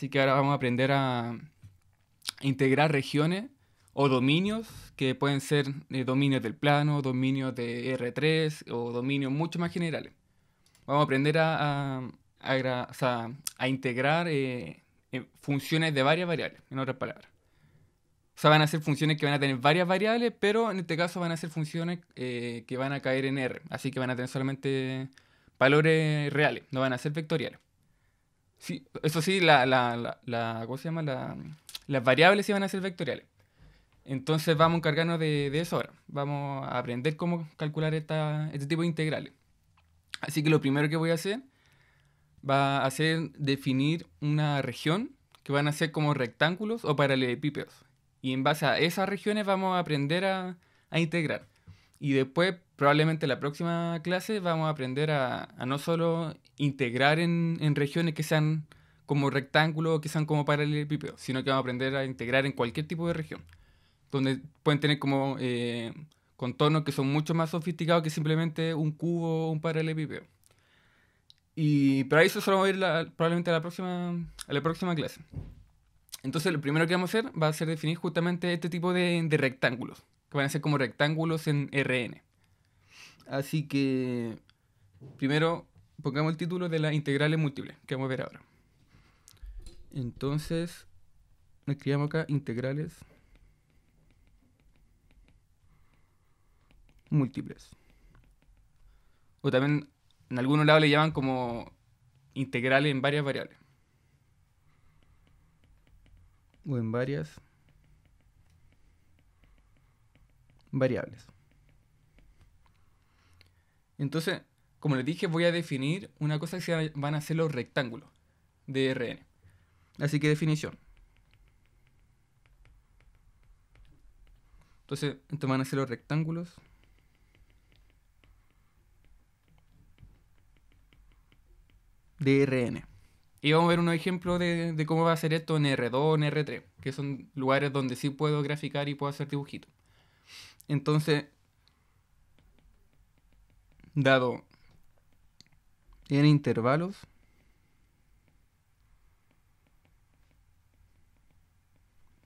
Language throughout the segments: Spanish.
Así que ahora vamos a aprender a integrar regiones o dominios que pueden ser dominios del plano, dominios de R3 o dominios mucho más generales. Vamos a aprender o sea, a integrar funciones de varias variables, en otras palabras. O sea, van a ser funciones que van a tener varias variables, pero en este caso van a ser funciones que van a caer en R. Así que van a tener solamente valores reales, no van a ser vectoriales. Sí, eso sí, ¿cómo se llama? Las variables sí van a ser vectoriales. Entonces vamos a encargarnos de eso ahora. Vamos a aprender cómo calcular este tipo de integrales. Así que lo primero que voy a hacer va a ser definir una región que van a ser como rectángulos o paralelepípedos. Y en base a esas regiones vamos a aprender a integrar. Y después, probablemente en la próxima clase, vamos a aprender a no solo integrar en regiones que sean como rectángulos o que sean como paralelepípedos, sino que vamos a aprender a integrar en cualquier tipo de región, donde pueden tener como contornos que son mucho más sofisticados que simplemente un cubo o un paralelepípedo. Pero eso solo vamos a ir probablemente a la próxima clase. Entonces lo primero que vamos a hacer va a ser definir justamente este tipo de rectángulos, que van a ser como rectángulos en Rn. Así que primero pongamos el título de las integrales múltiples, que vamos a ver ahora. Entonces, escribamos acá integrales múltiples. O también en algunos lados le llaman como integrales en varias variables. O en varias variables. Entonces, como les dije, voy a definir una cosa que van a ser los rectángulos de Rn. Así que definición. Entonces, estos van a ser los rectángulos de Rn. Y vamos a ver unos ejemplos de cómo va a ser esto en R2 o en R3, que son lugares donde sí puedo graficar y puedo hacer dibujitos. Entonces, dado n intervalos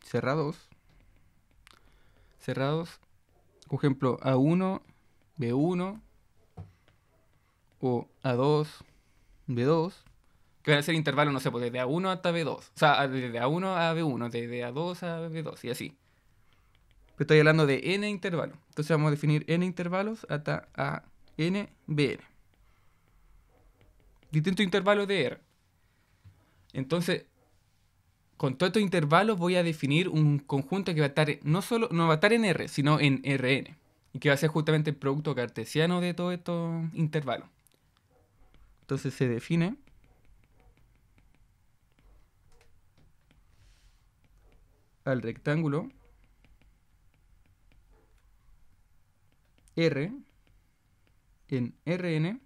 cerrados, por ejemplo, A1, B1 o A2, B2, que van a ser intervalos, no sé, pues desde A1 hasta B2, o sea, desde A1 a B1, desde A2 a B2 y así. Pero estoy hablando de n intervalos. Entonces vamos a definir n intervalos hasta a n, bn. Distintos intervalos de R. Entonces, con todos estos intervalos voy a definir un conjunto que va a estar no va a estar en R, sino en Rn. Y que va a ser justamente el producto cartesiano de todos estos intervalos. Entonces se define al rectángulo R en Rn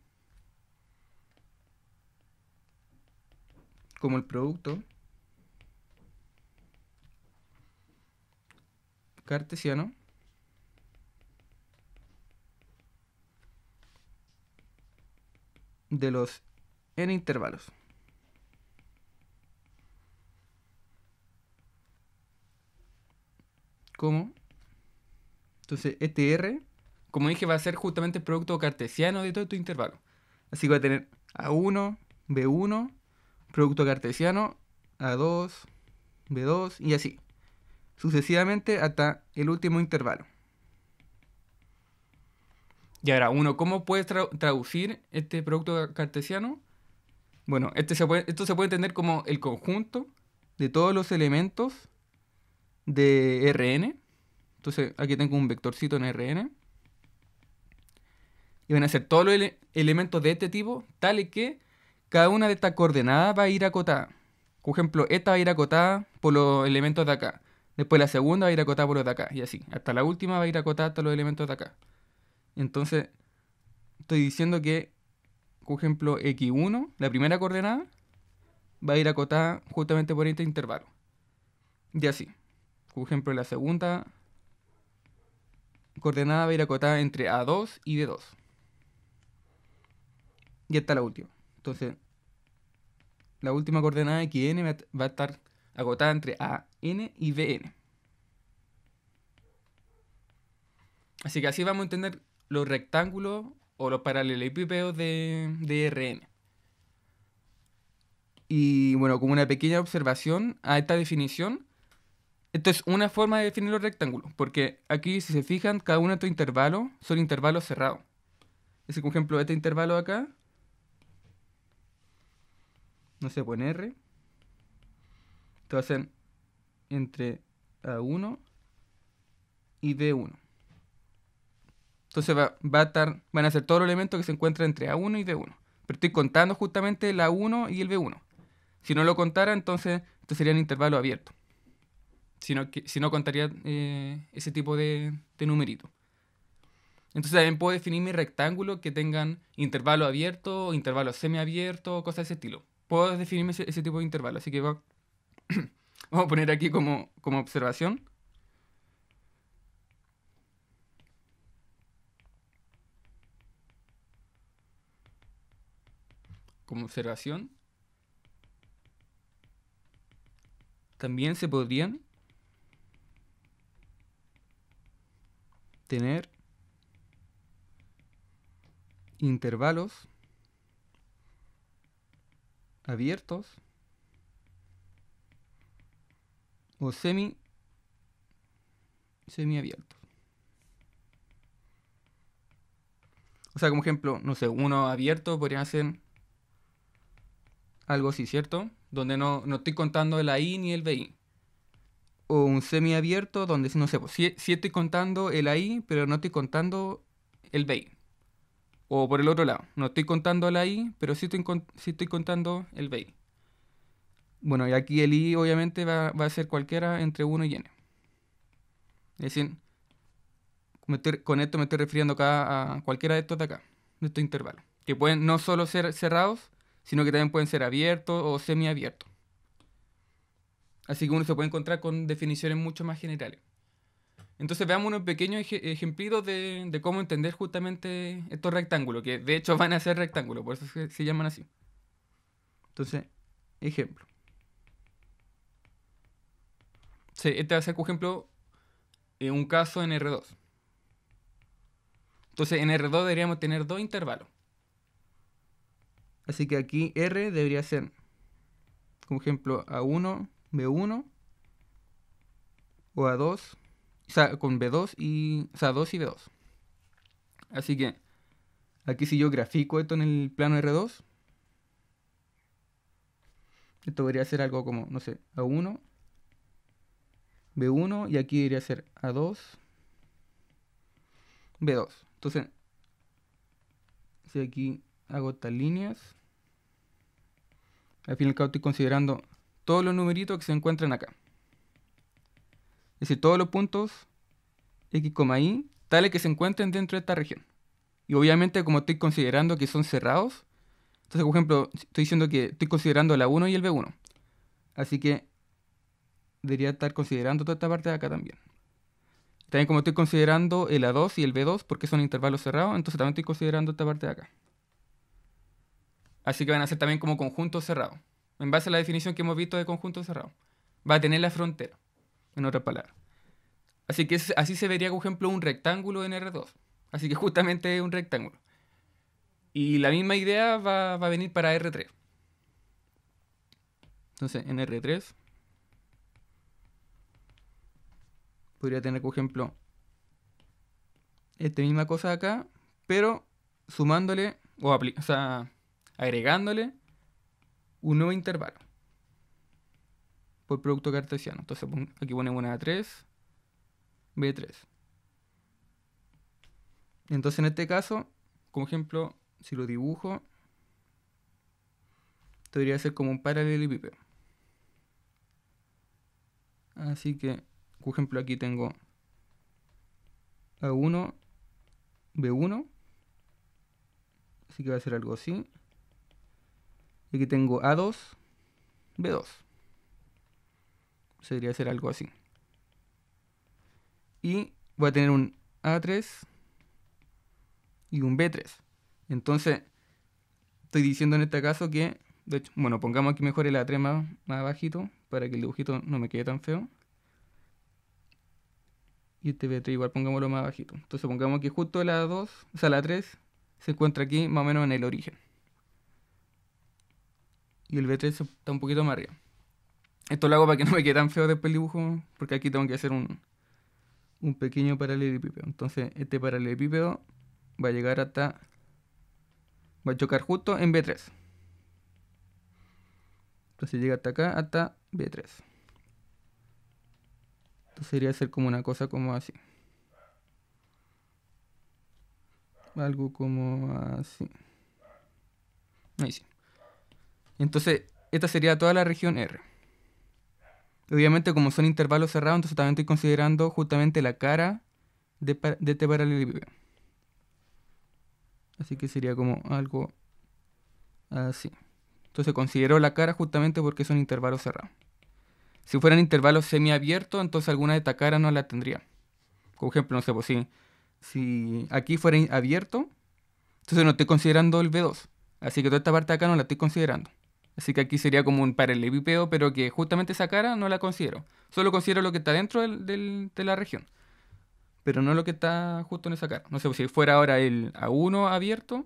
como el producto cartesiano de los n intervalos. ¿Cómo? Entonces este R, como dije, va a ser justamente el producto cartesiano de todo estos intervalos. Así que va a tener A1, B1, producto cartesiano, A2, B2 y así, sucesivamente hasta el último intervalo. Y ahora, ¿cómo puedes traducir este producto cartesiano? Bueno, esto se puede entender como el conjunto de todos los elementos de Rn. Entonces aquí tengo un vectorcito en Rn. Y van a ser todos los elementos de este tipo, tales que cada una de estas coordenadas va a ir acotada. Por ejemplo, esta va a ir acotada por los elementos de acá. Después la segunda va a ir acotada por los de acá. Y así. Hasta la última va a ir acotada hasta los elementos de acá. Entonces, estoy diciendo que, por ejemplo, x1, la primera coordenada, va a ir acotada justamente por este intervalo. Y así. Por ejemplo, la segunda coordenada va a ir acotada entre A2 y B2. Y hasta la última. Entonces, la última coordenada xn va a estar acotada entre a n y bn. Así que así vamos a entender los rectángulos o los paralelepípedos de Rn. Y bueno, como una pequeña observación a esta definición, esto es una forma de definir los rectángulos, porque aquí, si se fijan, cada uno de estos intervalos son intervalos cerrados. Ese, por ejemplo, este intervalo de acá, no sé, pone R, esto va a ser entre A1 y B1. Entonces van a ser todos los elementos que se encuentran entre A1 y B1. Pero estoy contando justamente el A1 y el B1. Si no lo contara, entonces estos serían intervalos abiertos. Si no contaría ese tipo de numerito. Entonces también puedo definir mis rectángulos que tengan intervalo abierto, intervalo semiabierto, cosas de ese estilo. Puedo definirme ese tipo de intervalo. Así que vamos a poner aquí como observación. Como observación. También se podrían tener intervalos abiertos o semiabiertos. O sea, como ejemplo, no sé, uno abierto podría ser algo así, ¿cierto? Donde no estoy contando el AI ni el BI. O un semiabierto donde, no sé, pues, sí estoy contando el AI, pero no estoy contando el BI. O por el otro lado, no estoy contando el AI, pero sí estoy contando el BI. Bueno, y aquí el I obviamente va a ser cualquiera entre 1 y n. Es decir, con esto me estoy refiriendo acá a cualquiera de estos de acá, de estos intervalos. Que pueden no solo ser cerrados, sino que también pueden ser abiertos o semiabiertos. Así que uno se puede encontrar con definiciones mucho más generales. Entonces veamos unos pequeños ejemplitos de cómo entender justamente estos rectángulos, que de hecho van a ser rectángulos, por eso se llaman así. Entonces, ejemplo. Sí, este va a ser, por ejemplo, un caso en R2. Entonces en R2 deberíamos tener dos intervalos. Así que aquí R debería ser, como ejemplo, A1, B1 o A2, o sea, con B2 y, o sea, 2 y B2. Así que aquí si yo grafico esto en el plano R2, esto debería ser algo como, no sé, A1, B1 y aquí debería ser A2, B2. Entonces, si aquí hago estas líneas, al fin y al cabo estoy considerando todos los numeritos que se encuentran acá. Es decir, todos los puntos X, Y, tales que se encuentren dentro de esta región. Y obviamente como estoy considerando que son cerrados, entonces por ejemplo, estoy diciendo que estoy considerando la 1 y el B1. Así que debería estar considerando toda esta parte de acá también. También como estoy considerando el A2 y el B2 porque son intervalos cerrados, entonces también estoy considerando esta parte de acá. Así que van a ser también como conjuntos cerrados. En base a la definición que hemos visto de conjunto cerrado. Va a tener la frontera, en otras palabras. Así que así se vería, por ejemplo, un rectángulo en R2. Así que justamente es un rectángulo. Y la misma idea va a venir para R3. Entonces, en R3 podría tener, por ejemplo, esta misma cosa acá, pero sumándole o sea, agregándole un nuevo intervalo por producto cartesiano. Entonces aquí ponemos una A3, B3. Entonces en este caso, como ejemplo, si lo dibujo, debería ser como un paralelepípedo. Así que, por ejemplo, aquí tengo A1, B1. Así que va a ser algo así. Y aquí tengo A2, B2. Debería ser algo así. Y voy a tener un A3 y un B3. Entonces, estoy diciendo en este caso que De hecho, bueno, pongamos aquí mejor el A3 más bajito para que el dibujito no me quede tan feo. Y este B3 igual pongámoslo más bajito. Entonces pongamos que justo la 2, o sea la 3, se encuentra aquí más o menos en el origen. Y el B3 está un poquito más arriba. Esto lo hago para que no me quede tan feo después el dibujo, porque aquí tengo que hacer un pequeño paralelepípedo. Entonces este paralelepípedo va a llegar hasta... va a chocar justo en B3. Entonces llega hasta acá, hasta B3. Entonces sería hacer como una cosa como así. Algo como así. Ahí sí. Entonces, esta sería toda la región R. Obviamente, como son intervalos cerrados, entonces también estoy considerando justamente la cara de este paralelepípedo. Así que sería como algo así. Entonces considero la cara justamente porque son intervalos cerrados. Si fueran intervalos semiabiertos, entonces alguna de estas caras no la tendría. Por ejemplo, no sé, pues si aquí fuera abierto, entonces no estoy considerando el B2. Así que toda esta parte de acá no la estoy considerando. Así que aquí sería como un paralelepípedo, pero que justamente esa cara no la considero. Solo considero lo que está dentro de la región. Pero no lo que está justo en esa cara. No sé, pues si fuera ahora el A1 abierto,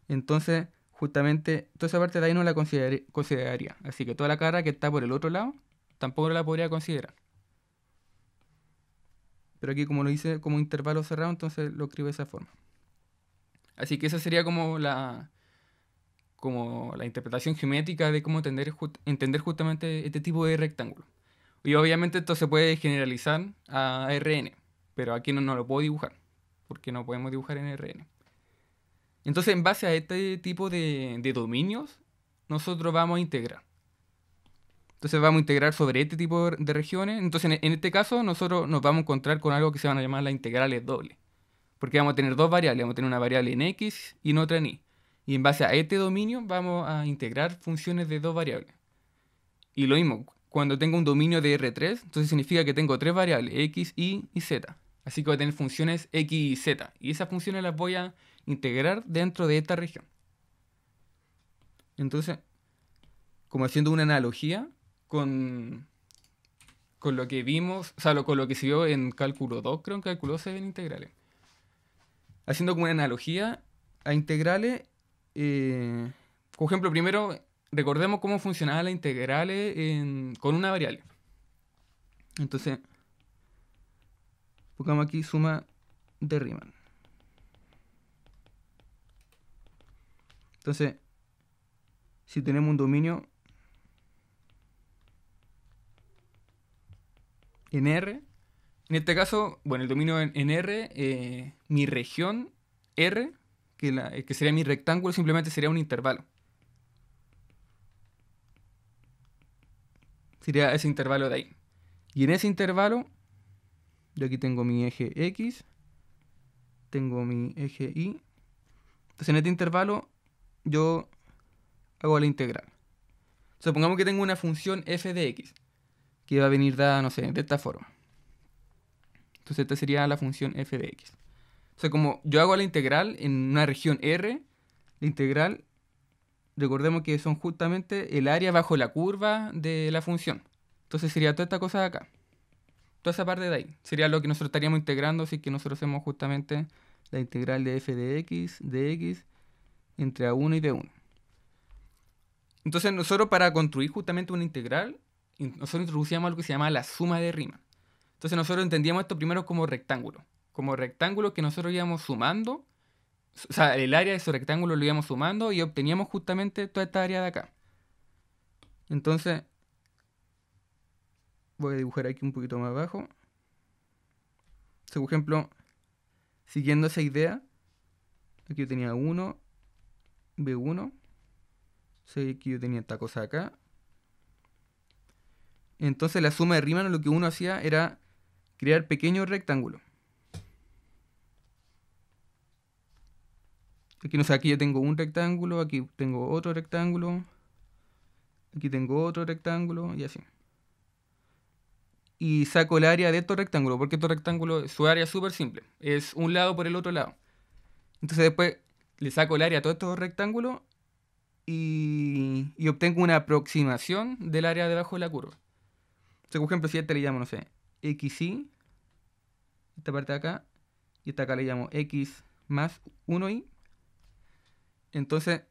entonces justamente toda esa parte de ahí no la consideraría. Así que toda la cara que está por el otro lado, tampoco la podría considerar. Pero aquí como lo hice como intervalo cerrado, entonces lo escribo de esa forma. Así que esa sería como la interpretación geométrica de cómo entender justamente este tipo de rectángulo. Y obviamente esto se puede generalizar a Rn, pero aquí no lo puedo dibujar, porque no podemos dibujar en Rn. Entonces, en base a este tipo de dominios, nosotros vamos a integrar. Entonces vamos a integrar sobre este tipo de regiones. Entonces, en este caso, nosotros nos vamos a encontrar con algo que se van a llamar las integrales dobles. Porque vamos a tener dos variables. Vamos a tener una variable en x y en otra en y. Y en base a este dominio vamos a integrar funciones de dos variables. Y lo mismo, cuando tengo un dominio de R3, entonces significa que tengo tres variables, x, y z. Así que voy a tener funciones x y z. Y esas funciones las voy a integrar dentro de esta región. Entonces, como haciendo una analogía con lo que vimos, o sea, con lo que se vio en cálculo 2, creo, en cálculo 2 se ven integrales. Haciendo como una analogía a integrales, por ejemplo, primero recordemos cómo funcionaban las integrales con una variable. Entonces, pongamos aquí suma de Riemann. Entonces, si tenemos un dominio en R, en este caso, bueno, el dominio en R, mi región R, que sería mi rectángulo, simplemente sería un intervalo. Sería ese intervalo de ahí. Y en ese intervalo, yo aquí tengo mi eje X, tengo mi eje Y. Entonces en este intervalo yo hago la integral. Supongamos que tengo una función f de x, que va a venir dada, no sé, de esta forma. Entonces esta sería la función f de x. O sea, como yo hago la integral en una región R, la integral, recordemos que son justamente el área bajo la curva de la función. Entonces sería toda esta cosa de acá. Toda esa parte de ahí. Sería lo que nosotros estaríamos integrando si que nosotros hacemos justamente la integral de f de x entre A1 y B1. Entonces nosotros para construir justamente una integral, nosotros introducíamos algo que se llama la suma de Riemann. Entonces nosotros entendíamos esto primero como rectángulo. Como rectángulo que nosotros íbamos sumando. O sea, el área de ese rectángulo lo íbamos sumando y obteníamos justamente toda esta área de acá. Entonces, voy a dibujar aquí un poquito más abajo. Entonces, por ejemplo, siguiendo esa idea, aquí yo tenía 1, B1. Sé que yo tenía esta cosa acá. Entonces la suma de Riemann lo que uno hacía era crear pequeños rectángulos. Aquí, no sé, aquí yo tengo un rectángulo, aquí tengo otro rectángulo, aquí tengo otro rectángulo y así. Y saco el área de estos rectángulos, porque estos rectángulos, su área es súper simple. Es un lado por el otro lado. Entonces después le saco el área a todos estos rectángulos y obtengo una aproximación del área debajo de la curva. Entonces, por ejemplo, si a este le llamo, no sé, xy, esta parte de acá, y esta acá le llamo x más 1y, entonces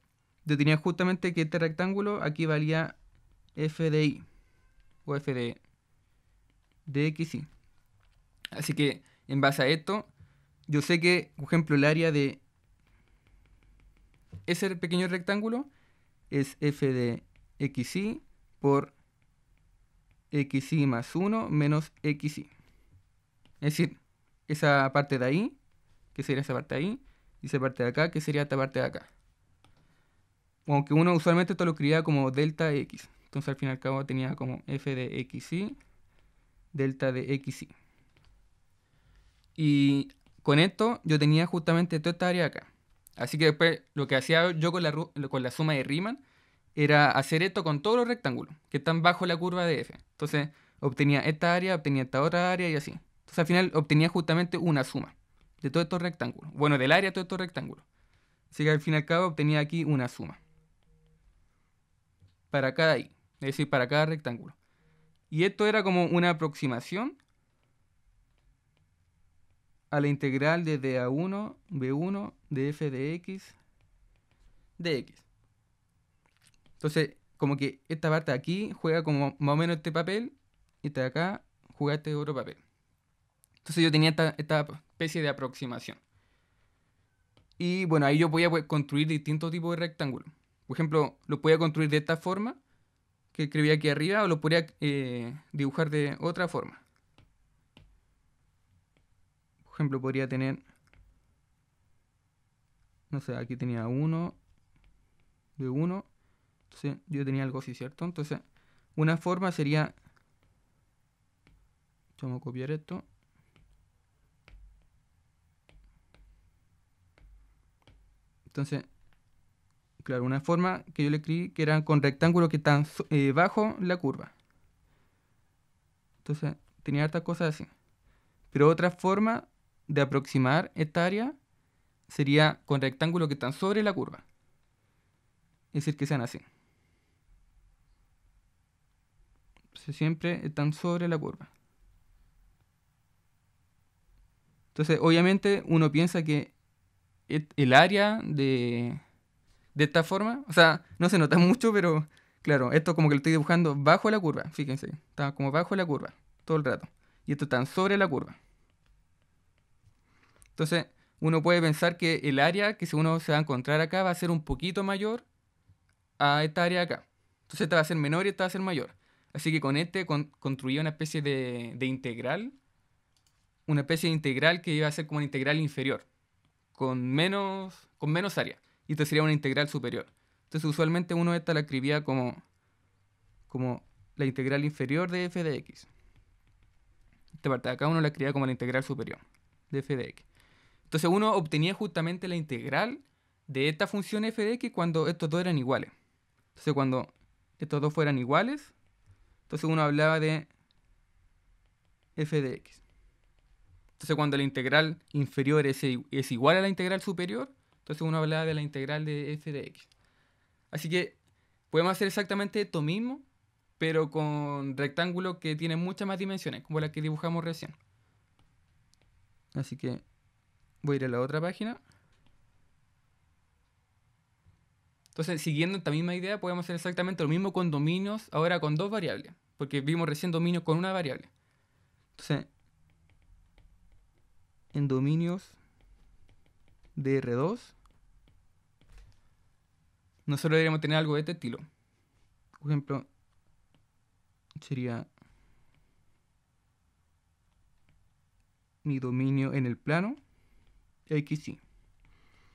yo tenía justamente que este rectángulo aquí valía f de y, o f de xy. Así que, en base a esto, yo sé que, por ejemplo, el área de ese pequeño rectángulo es f de xy por xy más 1 menos xy. Es decir, esa parte de ahí, que sería esa parte de ahí, y esa parte de acá, que sería esta parte de acá. Aunque uno usualmente esto lo escribía como delta x. Entonces al fin y al cabo tenía como f de xy, delta de xy. Y con esto yo tenía justamente toda esta área acá. Así que después lo que hacía yo con la suma de Riemann era hacer esto con todos los rectángulos que están bajo la curva de f. Entonces obtenía esta área, obtenía esta otra área y así. Entonces al final obtenía justamente una suma de todos estos rectángulos. Bueno, del área de todos estos rectángulos. Así que al fin y al cabo obtenía aquí una suma para cada i, es decir, para cada rectángulo. Y esto era como una aproximación a la integral desde a1, b1, de f de x, de x. Entonces, como que esta parte de aquí juega como más o menos este papel, y esta de acá juega este otro papel. Entonces yo tenía esta especie de aproximación. Y bueno, ahí yo podía construir distintos tipos de rectángulos. Por ejemplo, lo podía construir de esta forma, que escribí aquí arriba, o lo podría dibujar de otra forma. Por ejemplo, podría tener, no sé, aquí tenía 1, de 1. Entonces yo tenía algo así, ¿cierto? Entonces, una forma sería, vamos a copiar esto. Entonces, claro, una forma que yo le escribí que eran con rectángulos que están bajo la curva. Entonces, tenía hartas cosas así. Pero otra forma de aproximar esta área sería con rectángulos que están sobre la curva. Es decir, que sean así. Entonces, siempre están sobre la curva. Entonces, obviamente, uno piensa que el área de esta forma, o sea, no se nota mucho, pero claro, esto como que lo estoy dibujando bajo la curva, fíjense, está como bajo la curva todo el rato. Y esto está sobre la curva. Entonces, uno puede pensar que el área que uno se va a encontrar acá va a ser un poquito mayor a esta área de acá. Entonces, esta va a ser menor y esta va a ser mayor. Así que con este construía una especie de integral, una especie de integral que iba a ser como una integral inferior, con menos área. Y esto sería una integral superior. Entonces, usualmente uno esta la escribía como la integral inferior de f de x. Esta parte de acá uno la escribía como la integral superior de f de x. Entonces uno obtenía justamente la integral de esta función f de x cuando estos dos eran iguales. Entonces cuando estos dos fueran iguales, entonces uno hablaba de f de x. Entonces cuando la integral inferior es igual a la integral superior, entonces uno hablaba de la integral de f de x. Así que podemos hacer exactamente esto mismo, pero con rectángulos que tienen muchas más dimensiones, como las que dibujamos recién. Así que voy a ir a la otra página. Entonces, siguiendo esta misma idea, podemos hacer exactamente lo mismo con dominios, ahora con dos variables, porque vimos recién dominios con una variable. Entonces, en dominios de R2, nosotros deberíamos tener algo de este estilo. Por ejemplo, sería mi dominio en el plano XY.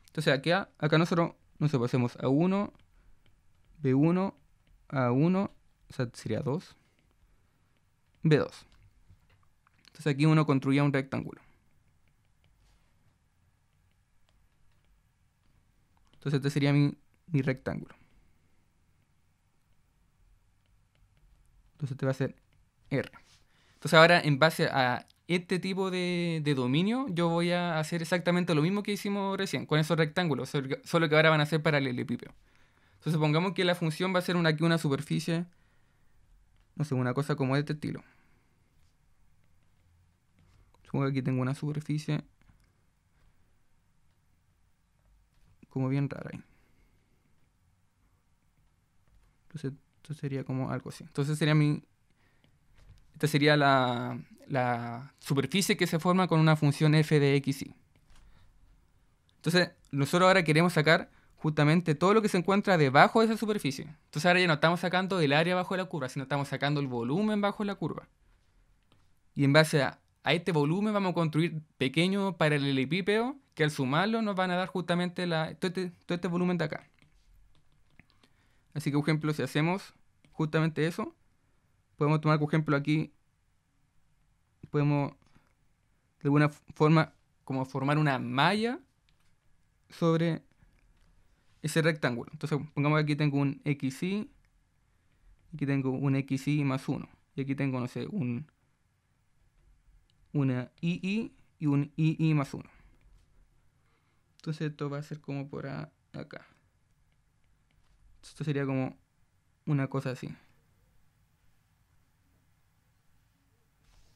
Entonces, acá nosotros pasemos a 1, B1, A1, o sea, sería 2, B2. Entonces aquí uno construía un rectángulo. Entonces este sería mi rectángulo. Entonces este va a ser R. Entonces ahora en base a este tipo de dominio yo voy a hacer exactamente lo mismo que hicimos recién con esos rectángulos, solo que ahora van a ser paralelepípedos. Entonces supongamos que la función va a ser aquí una superficie, no sé, una cosa como de este estilo. Supongo que aquí tengo una superficie como bien rara ahí. Entonces esto sería como algo así. Entonces sería esta sería la superficie que se forma con una función f de x, y. Entonces nosotros ahora queremos sacar justamente todo lo que se encuentra debajo de esa superficie. Entonces ahora ya no estamos sacando el área bajo la curva, sino estamos sacando el volumen bajo la curva. Y en base a este volumen vamos a construir pequeños paralelepípedos que al sumarlo nos van a dar justamente todo este volumen de acá. Así que, por ejemplo, si hacemos justamente eso, podemos tomar, por ejemplo, aquí, podemos de alguna forma como formar una malla sobre ese rectángulo. Entonces, pongamos que aquí tengo un xy, aquí tengo un xy más 1, y aquí tengo, no sé, una ii y un ii más 1. Entonces esto va a ser como por acá. Esto sería como una cosa así.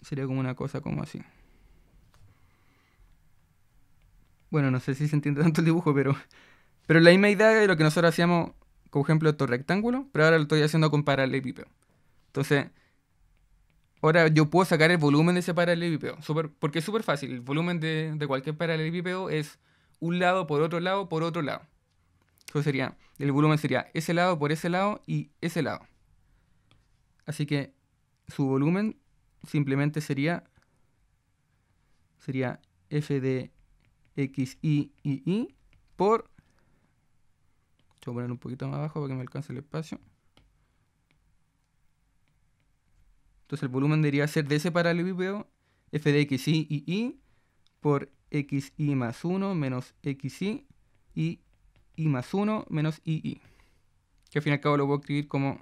Sería como una cosa como así. Bueno, no sé si se entiende tanto el dibujo, pero la misma idea de lo que nosotros hacíamos, como ejemplo, estos rectángulos, pero ahora lo estoy haciendo con paralelepípedo. Entonces, ahora yo puedo sacar el volumen de ese paralelepípedo, porque es súper fácil. El volumen de cualquier paralelepípedo es un lado por otro lado por otro lado. Entonces el volumen sería ese lado por ese lado y ese lado. Así que su volumen simplemente sería f de x, y por... Voy a poner un poquito más abajo para que me alcance el espacio. Entonces el volumen debería ser de ese paralelepípedo f de x, y por xy más 1 menos xy y y más 1 menos ii. Que al fin y al cabo lo puedo escribir como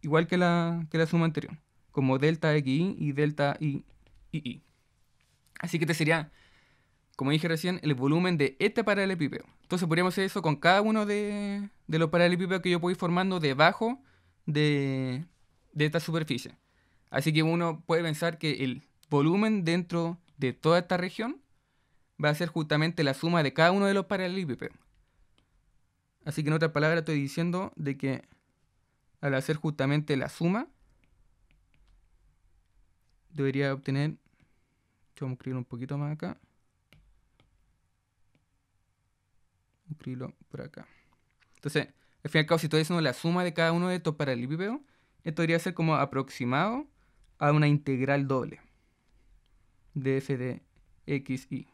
igual que la suma anterior, como delta xy y delta ii. Así que este sería, como dije recién, el volumen de este paralelepípedo. Entonces podríamos hacer eso con cada uno de los paralelepípedos que yo puedo ir formando debajo de esta superficie. Así que uno puede pensar que el volumen dentro de toda esta región va a ser justamente la suma de cada uno de los paralelepípedos. Así que en otras palabras estoy diciendo de que al hacer justamente la suma, debería obtener, vamos a escribirlo un poquito más acá, escribirlo por acá. Entonces, al fin y al cabo, si estoy haciendo la suma de cada uno de estos paralelepípedos, esto debería ser como aproximado a una integral doble de f de x, y.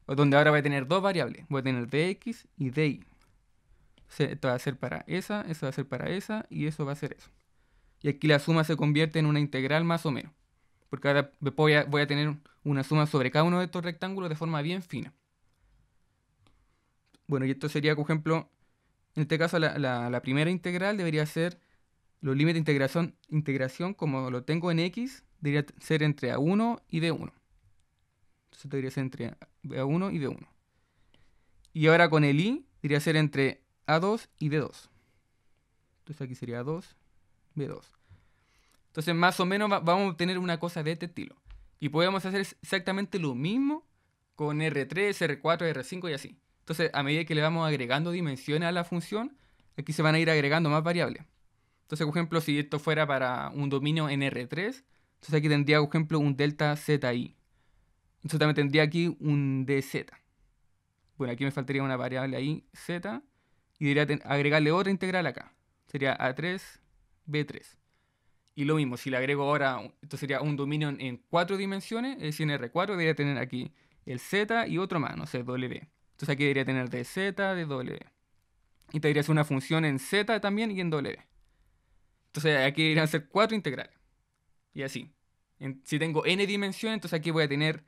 O donde ahora voy a tener dos variables. Voy a tener dx y dy. Esto va a ser para esa, eso va a ser para esa, y eso va a ser eso. Y aquí la suma se convierte en una integral más o menos. Porque ahora voy a tener una suma sobre cada uno de estos rectángulos de forma bien fina. Bueno, y esto sería, por ejemplo, en este caso la primera integral debería ser los límites de integración como lo tengo en x, debería ser entre a1 y d1. Entonces debería ser entre a1 y d1. Y ahora con el y debería ser entre a2 y d2. Entonces aquí sería a2, b2. Entonces más o menos vamos a obtener una cosa de este estilo. Y podemos hacer exactamente lo mismo con R3, R4, R5 y así. Entonces a medida que le vamos agregando dimensiones a la función, aquí se van a ir agregando más variables. Entonces, por ejemplo, si esto fuera para un dominio en R3, entonces aquí tendría, por ejemplo, un delta zi. Entonces también tendría aquí un dz. Bueno, aquí me faltaría una variable ahí, z, y debería agregarle otra integral acá. Sería A3, B3. Y lo mismo, si le agrego ahora, esto sería un dominio en 4 dimensiones, es decir, en R4 debería tener aquí el z y otro más, no sé, W. Entonces aquí debería tener dz de W. Y debería ser una función en z también y en W. Entonces aquí deberían ser 4 integrales. Y así. Si tengo n dimensiones, entonces aquí voy a tener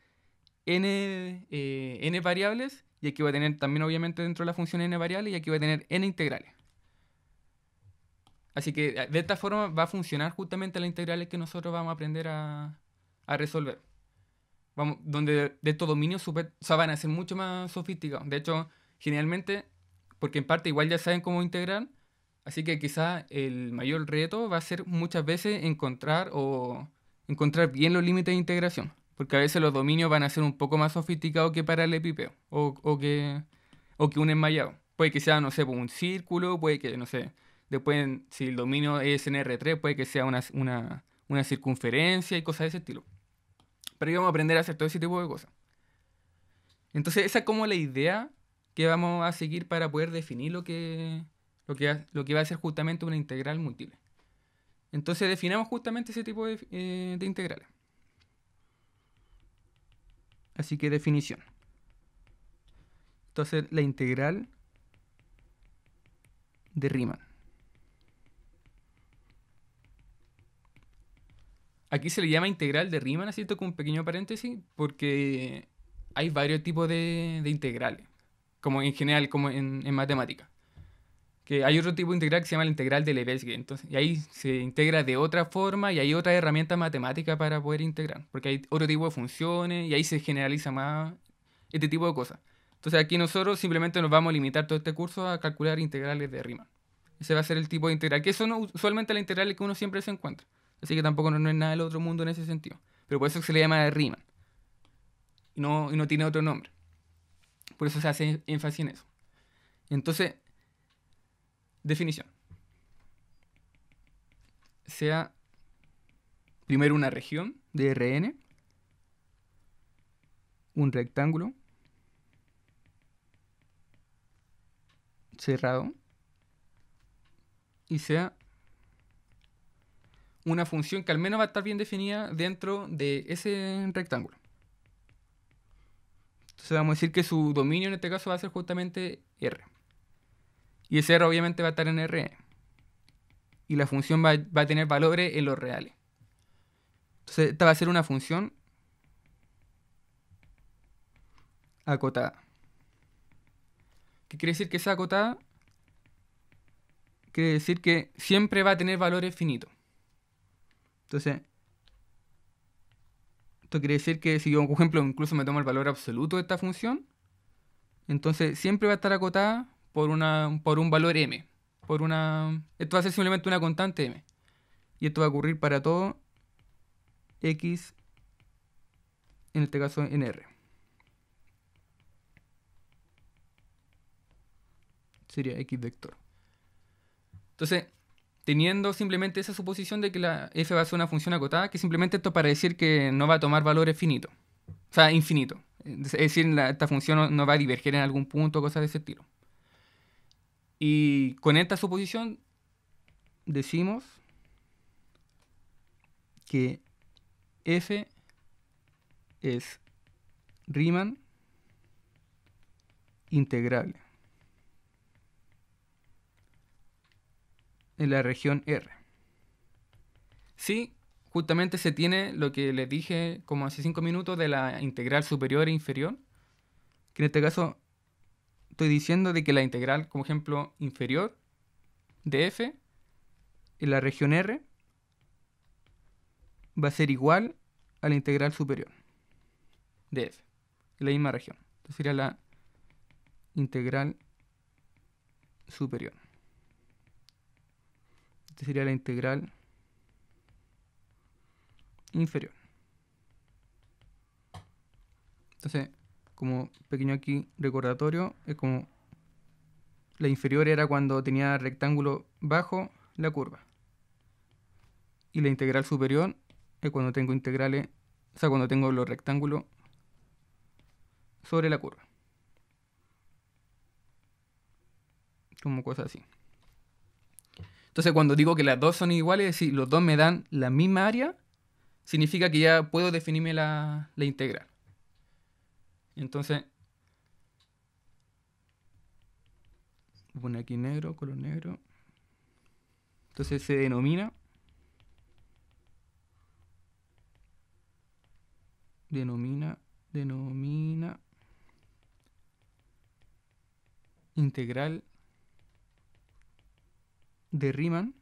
n variables. Y aquí voy a tener también obviamente dentro de la función n variables. Y aquí voy a tener n integrales. Así que de esta forma va a funcionar justamente las integrales que nosotros vamos a aprender a resolver. Donde de estos dominios van a ser mucho más sofisticados. De hecho, generalmente porque en parte igual ya saben cómo integrar, así que quizás el mayor reto va a ser muchas veces encontrar bien los límites de integración, porque a veces los dominios van a ser un poco más sofisticados que para el epipeo, o que un enmayado. Puede que sea, no sé, pues, un círculo, puede que, no sé, después si el dominio es en R3, puede que sea una circunferencia y cosas de ese estilo. Pero ahí vamos a aprender a hacer todo ese tipo de cosas. Entonces, esa es como la idea que vamos a seguir para poder definir lo que va a ser justamente una integral múltiple. Entonces, definamos justamente ese tipo de integrales. Así que definición. Entonces, la integral de Riemann. Aquí se le llama integral de Riemann, así con un pequeño paréntesis, porque hay varios tipos de integrales, como en general, como en matemática. Que hay otro tipo de integral que se llama la integral de Lebesgue. Entonces, y ahí se integra de otra forma y hay otra herramienta matemática para poder integrar. Porque hay otro tipo de funciones y ahí se generaliza más este tipo de cosas. Entonces aquí nosotros simplemente nos vamos a limitar todo este curso a calcular integrales de Riemann. Ese va a ser el tipo de integral, que son usualmente las integrales que uno siempre se encuentra. Así que tampoco no es nada del otro mundo en ese sentido. Pero por eso se le llama de Riemann. Y no tiene otro nombre. Por eso se hace énfasis en eso. Entonces, definición. Sea primero una región de Rn, un rectángulo cerrado y sea una función que al menos va a estar bien definida dentro de ese rectángulo. Entonces vamos a decir que su dominio en este caso va a ser justamente R. Y ese R obviamente va a estar en Rn. Y la función va a tener valores en los reales. Entonces esta va a ser una función acotada. ¿Qué quiere decir que sea acotada? Quiere decir que siempre va a tener valores finitos. Entonces, esto quiere decir que si yo, por ejemplo, incluso me tomo el valor absoluto de esta función, entonces siempre va a estar acotada por un valor m. Esto va a ser simplemente una constante m. Y esto va a ocurrir para todo x, en este caso en R. Sería x vector. Entonces, teniendo simplemente esa suposición de que la f va a ser una función acotada, que simplemente esto para decir que no va a tomar valores finitos. O sea, infinito. Es decir, esta función no va a diverger en algún punto, cosas de ese estilo. Y con esta suposición decimos que f es Riemann integrable en la región R. Sí, justamente se tiene lo que les dije como hace 5 minutos de la integral superior e inferior, que en este caso estoy diciendo de que la integral, como ejemplo, inferior de f en la región R va a ser igual a la integral superior de f en la misma región. Entonces sería la integral superior. Esta sería la integral inferior. Entonces, como pequeño aquí recordatorio, es como la inferior era cuando tenía rectángulo bajo la curva. Y la integral superior es cuando tengo integrales, o sea, cuando tengo los rectángulos sobre la curva. Como cosas así. Entonces, cuando digo que las dos son iguales, es decir, los dos me dan la misma área, significa que ya puedo definirme la integral. Entonces, voy a poner aquí negro, color negro. Entonces se denomina integral de Riemann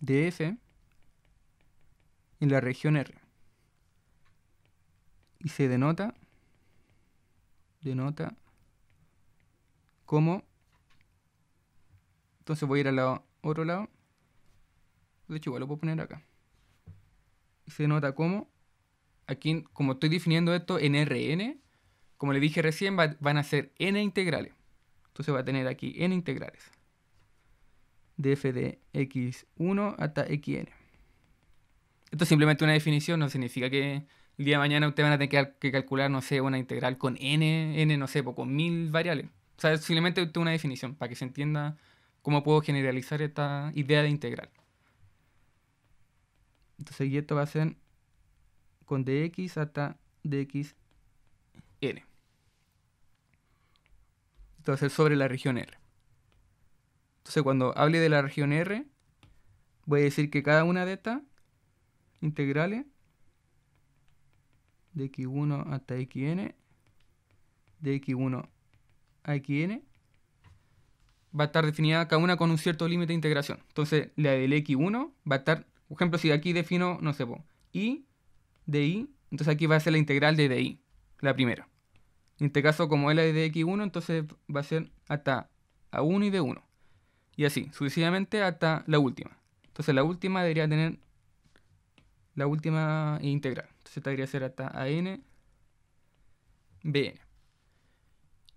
de f en la región R. Y se denota como... Entonces voy a ir al otro lado. De hecho, igual lo puedo poner acá. Y se nota como... Aquí, como estoy definiendo esto en Rn, como le dije recién, van a ser n integrales. Entonces va a tener aquí n integrales. De f de x1 hasta xn. Esto es simplemente una definición, no significa que el día de mañana ustedes van a tener que calcular, no sé, una integral con n, no sé, con 1000 variables. O sea, es simplemente una definición para que se entienda cómo puedo generalizar esta idea de integral. Entonces, y esto va a ser con dx hasta dxn. Esto va a ser sobre la región R. Entonces, cuando hable de la región R, voy a decir que cada una de estas integrales de x1 hasta xn, de x1 a xn, va a estar definida cada una con un cierto límite de integración. Entonces, la del x1 va a estar, por ejemplo, si aquí defino, no sé, y de i, entonces aquí va a ser la integral de i, la primera. En este caso, como es la de x1, entonces va a ser hasta a1 y d1. Y así, sucesivamente hasta la última. Entonces la última debería tener la última integral. Entonces debería ser hasta an bn.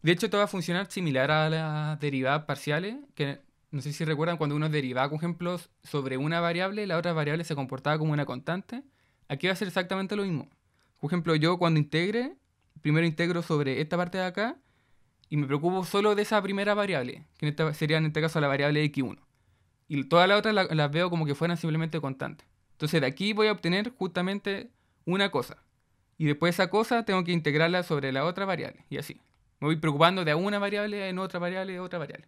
De hecho, esto va a funcionar similar a las derivadas parciales, que no sé si recuerdan cuando uno derivaba, por ejemplo, sobre una variable, la otra variable se comportaba como una constante. Aquí va a ser exactamente lo mismo. Por ejemplo, yo cuando integre, primero integro sobre esta parte de acá y me preocupo solo de esa primera variable, que sería en este caso la variable x1. Y todas las otras las veo como que fueran simplemente constantes. Entonces de aquí voy a obtener justamente una cosa. Y después esa cosa tengo que integrarla sobre la otra variable. Y así. Me voy preocupando de una variable en otra variable, otra variable.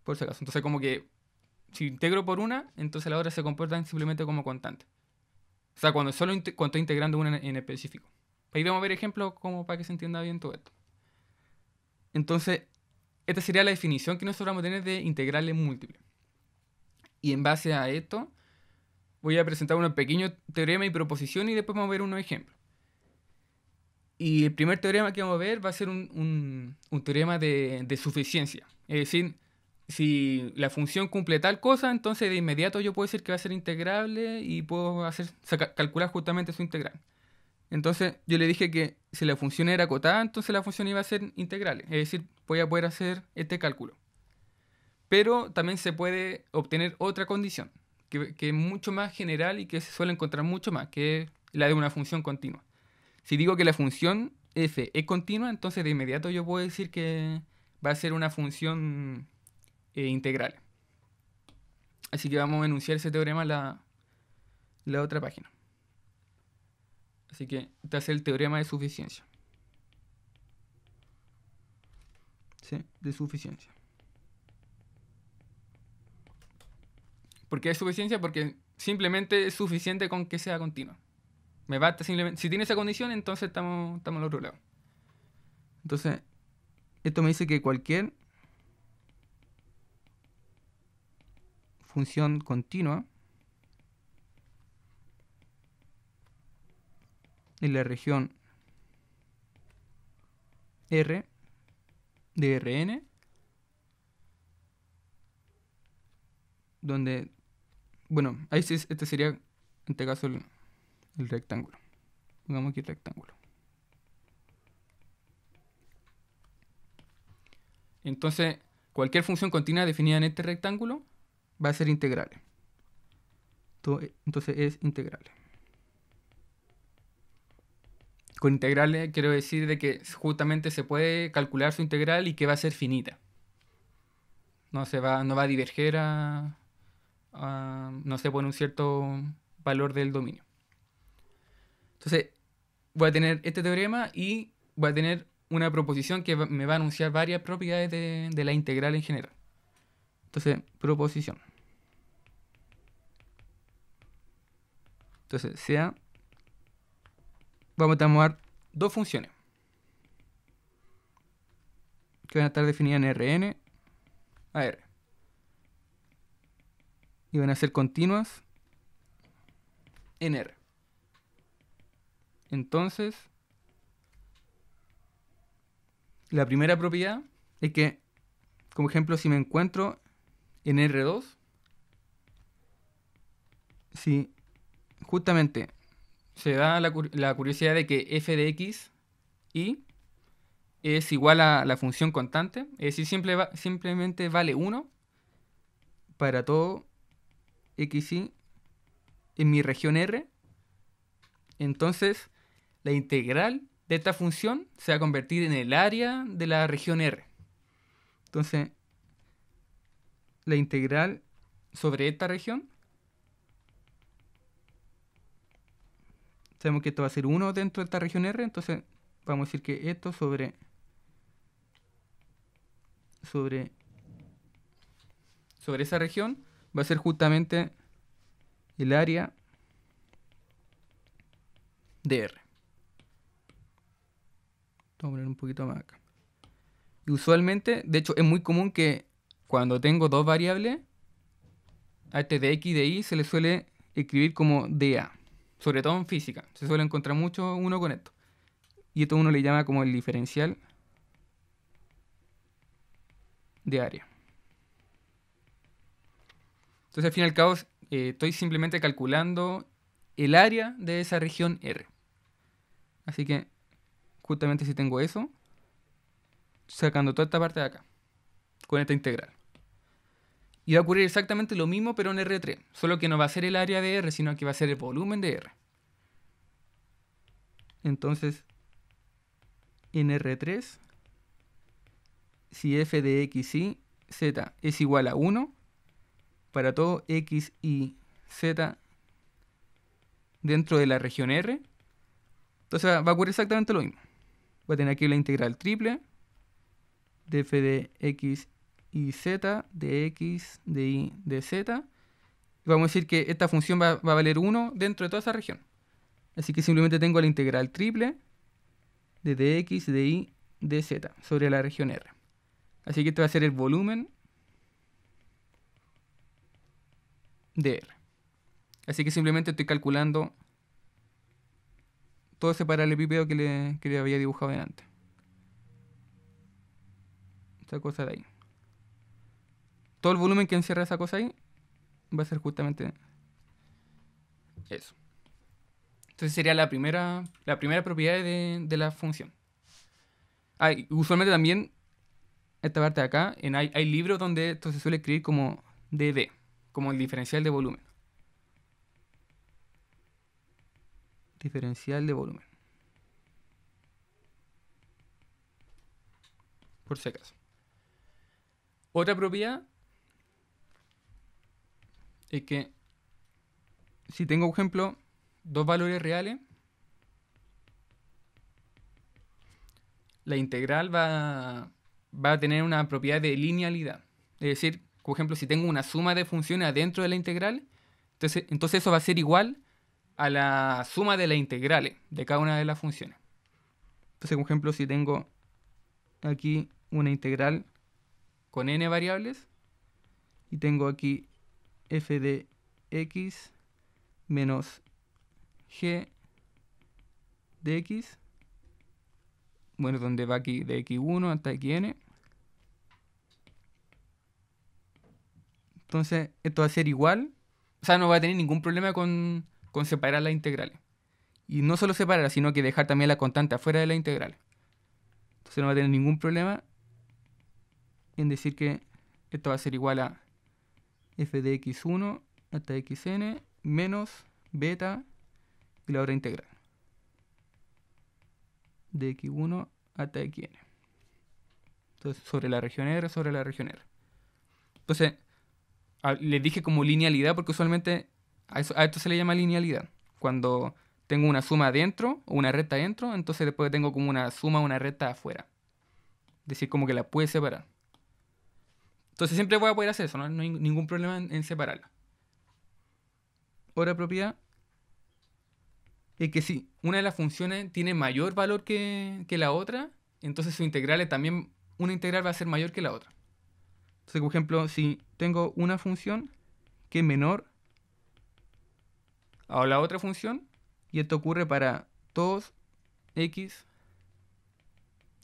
Por si acaso. Entonces como que si integro por una, entonces las otras se comportan simplemente como constantes. O sea, cuando cuando estoy integrando una en específico. Ahí vamos a ver ejemplos como para que se entienda bien todo esto. Entonces, esta sería la definición que nosotros vamos a tener de integrales múltiples. Y en base a esto, voy a presentar unos pequeños teoremas y proposiciones y después vamos a ver unos ejemplos. Y el primer teorema que vamos a ver va a ser un teorema de suficiencia. Es decir, si la función cumple tal cosa, entonces de inmediato yo puedo decir que va a ser integrable y puedo calcular justamente su integral. Entonces yo le dije que si la función era acotada, entonces la función iba a ser integrable. Es decir, voy a poder hacer este cálculo. Pero también se puede obtener otra condición, que es mucho más general y que se suele encontrar mucho más, que es la de una función continua. Si digo que la función f es continua, entonces de inmediato yo puedo decir que va a ser una función integral. Así que vamos a enunciar ese teorema en la otra página. Así que este es el teorema de suficiencia. ¿Sí? De suficiencia. ¿Por qué es suficiencia? Porque simplemente es suficiente con que sea continua. Me basta simplemente. Si tiene esa condición, entonces estamos al otro lado. Entonces, esto me dice que cualquier función continua en la región R de Rn, donde, bueno, ahí este sería, en este caso, el rectángulo. Pongamos aquí el rectángulo. Entonces, cualquier función continua definida en este rectángulo va a ser integrable. Entonces es integrable. Con integrales quiero decir de que justamente se puede calcular su integral y que va a ser finita. No va a diverger no sé, por un cierto valor del dominio. Entonces, voy a tener este teorema y voy a tener una proposición que me va a anunciar varias propiedades de la integral en general. Entonces, proposición. Entonces, vamos a tomar dos funciones que van a estar definidas en Rn a R. Y van a ser continuas en R. Entonces, La primera propiedad es que, como ejemplo, si me encuentro en R2, si justamente se da la curiosidad de que f de x y es igual a la función constante, es decir, simplemente vale 1 para todo x y en mi región R, entonces la integral de esta función se va a convertir en el área de la región R. Entonces, la integral sobre esta región, sabemos que esto va a ser 1 dentro de esta región R, entonces vamos a decir que esto sobre esa región va a ser justamente el área de R. Vamos a poner un poquito más acá. Y usualmente, de hecho, es muy común que cuando tengo dos variables, a este de x y de y se le suele escribir como dA. Sobre todo en física. Se suele encontrar mucho uno con esto. Y esto uno le llama como el diferencial de área. Entonces, al fin y al cabo, estoy simplemente calculando el área de esa región R. Así que, justamente si tengo eso, sacando toda esta parte de acá, con esta integral. Y va a ocurrir exactamente lo mismo, pero en R3. Solo que no va a ser el área de R, sino que va a ser el volumen de R. Entonces, en R3, si f de x y z es igual a 1, para todo x y z dentro de la región R, entonces va a ocurrir exactamente lo mismo. Voy a tener aquí la integral triple de f de x y z, de x, de y, de z. Y vamos a decir que esta función va a valer 1 dentro de toda esa región. Así que simplemente tengo la integral triple de dx, de y, de z sobre la región R. Así que este va a ser el volumen de R. Así que simplemente estoy calculando todo ese paralelepípedo que le había dibujado antes. Esa cosa de ahí. Todo el volumen que encierra esa cosa ahí va a ser justamente eso. Entonces sería la primera propiedad de la función. Y usualmente también, esta parte de acá, hay libros donde esto se suele escribir como dB, como el diferencial de volumen. Diferencial de volumen. Por si acaso. Otra propiedad es que si tengo, por ejemplo, dos valores reales, la integral va a tener una propiedad de linealidad. Es decir, por ejemplo, si tengo una suma de funciones adentro de la integral, entonces eso va a ser igual a la suma de las integrales de cada una de las funciones. Entonces, por ejemplo, si tengo aquí una integral con n variables y tengo aquí f de x menos g de x, bueno, donde va aquí de x1 hasta xn. Entonces, esto va a ser igual. O sea, no va a tener ningún problema con separar las integrales. Y no solo separar, sino que dejar también la constante afuera de la integral. Entonces no va a tener ningún problema en decir que esto va a ser igual a f de x1 hasta xn menos beta y la otra integral de x1 hasta xn. Entonces, sobre la región R, sobre la región R. Entonces, les dije como linealidad porque usualmente a esto se le llama linealidad. Cuando tengo una suma adentro o una recta adentro, entonces después tengo como una suma o una recta afuera. Es decir, como que la puedes separar. Entonces siempre voy a poder hacer eso, no hay ningún problema en separarla. Otra propiedad es que si una de las funciones tiene mayor valor que la otra, entonces su integral también, una integral va a ser mayor que la otra. Entonces, por ejemplo, si tengo una función que es menor a la otra función, y esto ocurre para todos x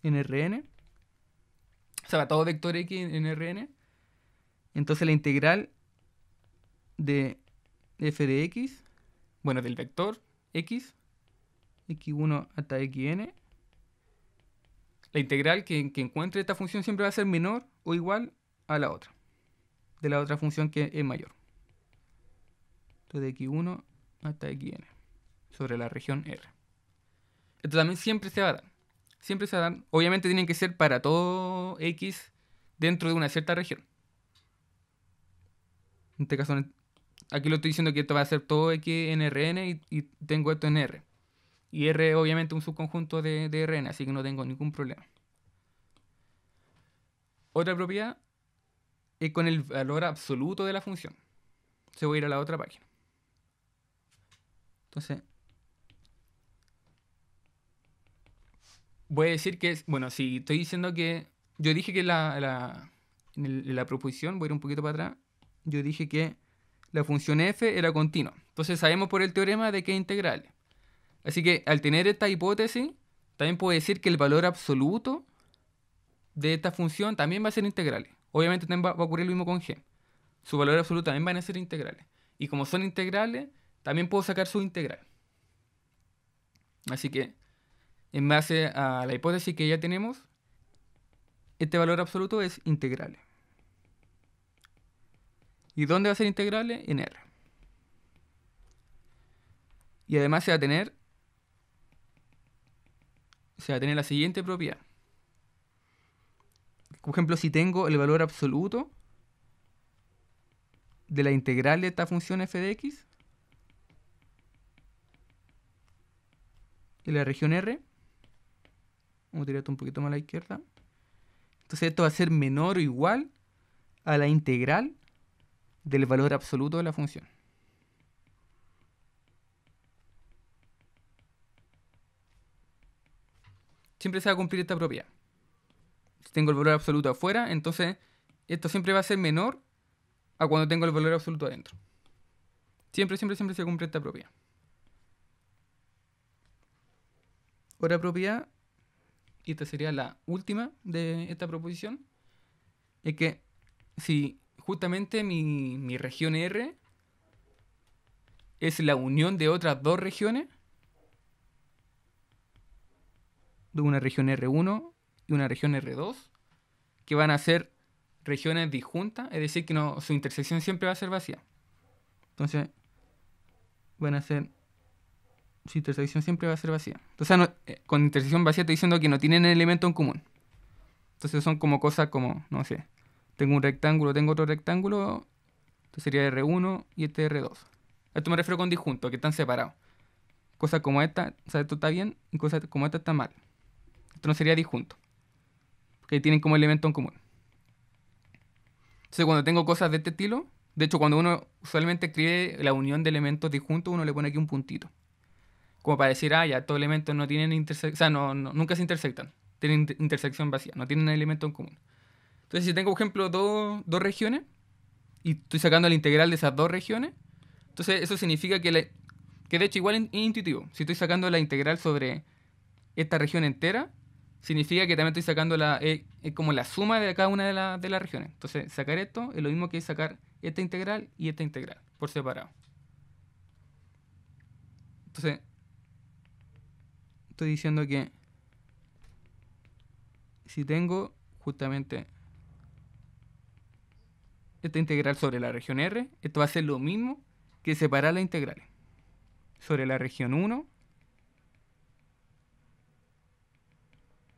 en Rn, O sea, todo vector X en Rn. Entonces la integral de f de x, bueno, del vector x, x1 hasta xn, la integral que encuentre esta función siempre va a ser menor o igual a la otra, de la otra función que es mayor. Entonces de x1 hasta xn, sobre la región R. Esto también siempre se va a dar. Siempre se va a dar. Obviamente tienen que ser para todo x dentro de una cierta región. En este caso, aquí lo estoy diciendo que esto va a ser todo x en Rn y tengo esto en R. Y R obviamente un subconjunto de Rn, así que no tengo ningún problema. Otra propiedad es con el valor absoluto de la función. Se voy a ir a la otra página. Entonces, voy a decir que es, bueno, si estoy diciendo que, yo dije que en la proposición, voy a ir un poquito para atrás, yo dije que la función f era continua. Entonces sabemos por el teorema de que es integral. Así que al tener esta hipótesis, también puedo decir que el valor absoluto de esta función también va a ser integral. Obviamente también va a ocurrir lo mismo con g. Su valor absoluto también van a ser integrales. Y como son integrales, también puedo sacar su integral. Así que, en base a la hipótesis que ya tenemos, este valor absoluto es integral. ¿Y dónde va a ser integral? En R. Y además se va a tener la siguiente propiedad. Por ejemplo, si tengo el valor absoluto de la integral de esta función f de x en la región R, vamos a tirar esto un poquito más a la izquierda. Entonces esto va a ser menor o igual a la integral del valor absoluto de la función. Siempre se va a cumplir esta propiedad. Si tengo el valor absoluto afuera, entonces esto siempre va a ser menor a cuando tengo el valor absoluto adentro. Siempre, siempre, siempre se cumple esta propiedad. Otra propiedad, y esta sería la última de esta proposición, es que si justamente mi región R es la unión de otras dos regiones, de una región R1 y una región R2, que van a ser regiones disjuntas, es decir, que no, su intersección siempre va a ser vacía. Entonces, van a ser, su intersección siempre va a ser vacía. Entonces, con intersección vacía estoy diciendo que no tienen elemento en común. Entonces son como cosas como, no sé, tengo un rectángulo, tengo otro rectángulo, esto sería R1 y este R2. A esto me refiero con disjunto, que están separados. Cosas como esta, o sea, esto está bien, y cosas como esta está mal. Esto no sería disjunto, porque tienen como elemento en común. Entonces cuando tengo cosas de este estilo, de hecho cuando uno usualmente escribe la unión de elementos disjuntos, uno le pone aquí un puntito. Como para decir, ya, estos elementos no tienen intersección, o sea, nunca se intersectan. Tienen intersección vacía, no tienen elemento en común. Entonces si tengo, por ejemplo, dos regiones, y estoy sacando la integral de esas dos regiones, entonces eso significa que de hecho igual es intuitivo. Si estoy sacando la integral sobre esta región entera, significa que también estoy sacando como la suma de cada una de las regiones. Entonces sacar esto es lo mismo que sacar esta integral y esta integral por separado. Entonces estoy diciendo que si tengo justamente esta integral sobre la región R, esto va a ser lo mismo que separar las integrales sobre la región 1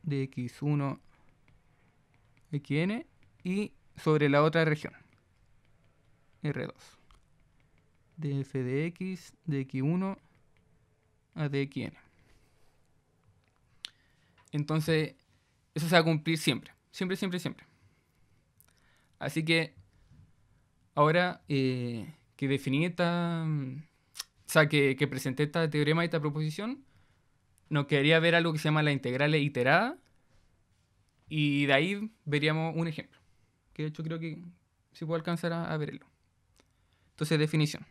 de x1 xn y sobre la otra región R2 de f de x de x1 a dxn. Entonces eso se va a cumplir siempre, siempre, siempre, siempre. Así que ahora que definí o sea, que presenté este teorema y esta proposición, nos quedaría ver algo que se llama la integral iterada, y de ahí veríamos un ejemplo, que de hecho creo que sí puedo alcanzar a verlo. Entonces, definición.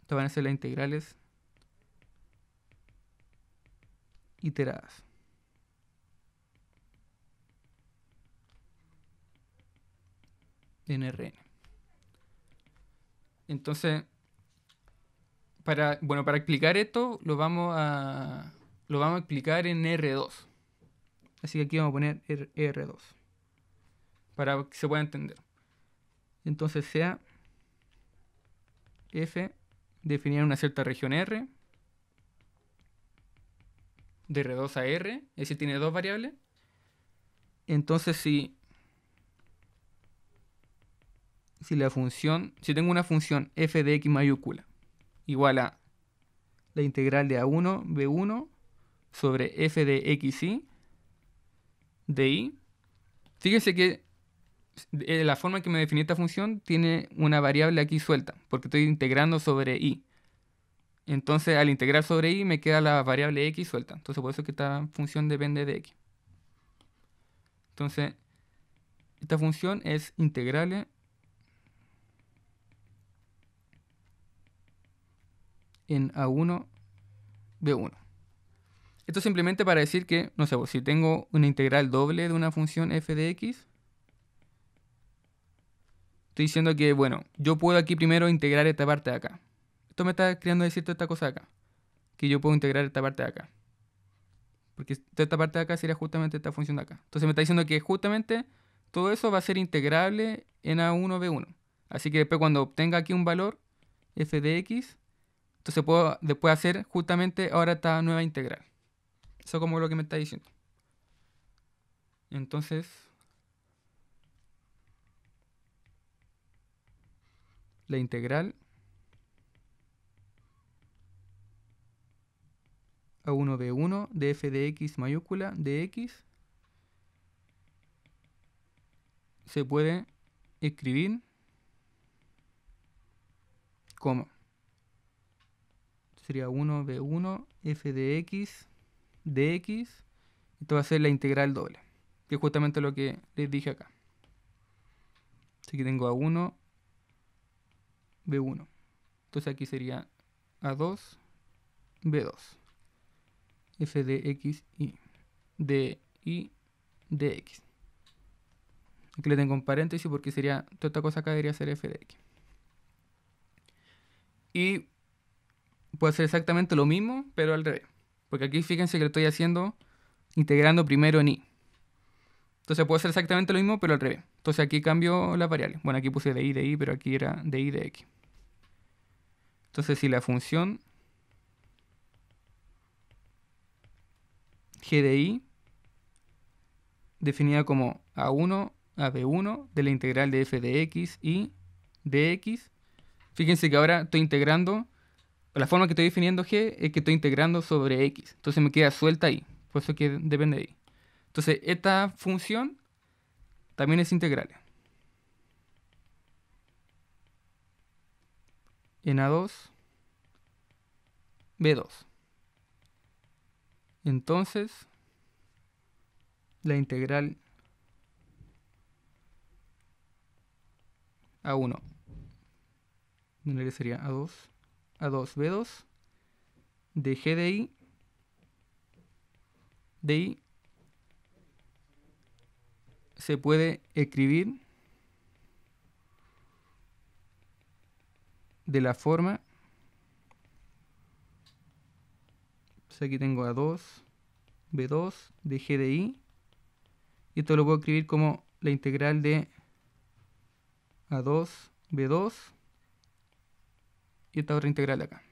Estas van a ser las integrales iteradas. En Rn. Entonces, para explicar esto, lo vamos a explicar en R2. Así que aquí vamos a poner R2 para que se pueda entender. Entonces sea f definir una cierta región R de R2 a R, es decir, tiene dos variables. Entonces si tengo una función f de x mayúscula igual a la integral de a1 b1 sobre f de xy de y, fíjense que la forma en que me definí esta función tiene una variable aquí suelta, porque estoy integrando sobre y. Entonces al integrar sobre y me queda la variable x suelta. Entonces por eso es que esta función depende de x. Entonces esta función es integrable en a1 b1. Esto simplemente para decir que, no sé, pues, si tengo una integral doble de una función f de x, estoy diciendo que, bueno, yo puedo aquí primero integrar esta parte de acá. Esto me está queriendo decir toda esta cosa de acá. Que yo puedo integrar esta parte de acá. Porque toda esta parte de acá sería justamente esta función de acá. Entonces me está diciendo que justamente todo eso va a ser integrable en a1 b1. Así que después cuando obtenga aquí un valor, f de x, entonces puedo después hacer justamente ahora esta nueva integral. Eso es como lo que me está diciendo. Entonces, la integral a1 b1 de f de x mayúscula de x se puede escribir como sería 1 b1 f de x. Esto va a ser la integral doble, que es justamente lo que les dije acá. Así que tengo a1 b1. Entonces aquí sería a2 b2 f de x y de x. Aquí le tengo un paréntesis porque sería toda esta cosa acá debería ser f de x. Y puedo hacer exactamente lo mismo, pero al revés. Porque aquí fíjense que lo estoy haciendo integrando primero en y. Entonces puedo hacer exactamente lo mismo, pero al revés. Entonces aquí cambio las variables. Bueno, aquí puse de y, pero aquí era de y de x. Entonces si la función g de y, definida como a1 a b1 de la integral de f de x y de x, fíjense que ahora estoy integrando, la forma que estoy definiendo g es que estoy integrando sobre x. Entonces me queda suelta y, por eso que depende de y. Entonces esta función también es integrable. En a2 b2. Entonces la integral a1, que sería a2 b2 de g de y se puede escribir de la forma, pues aquí tengo a2 b2 de g de y esto lo puedo escribir como la integral de a2 b2 y esta otra integral de acá,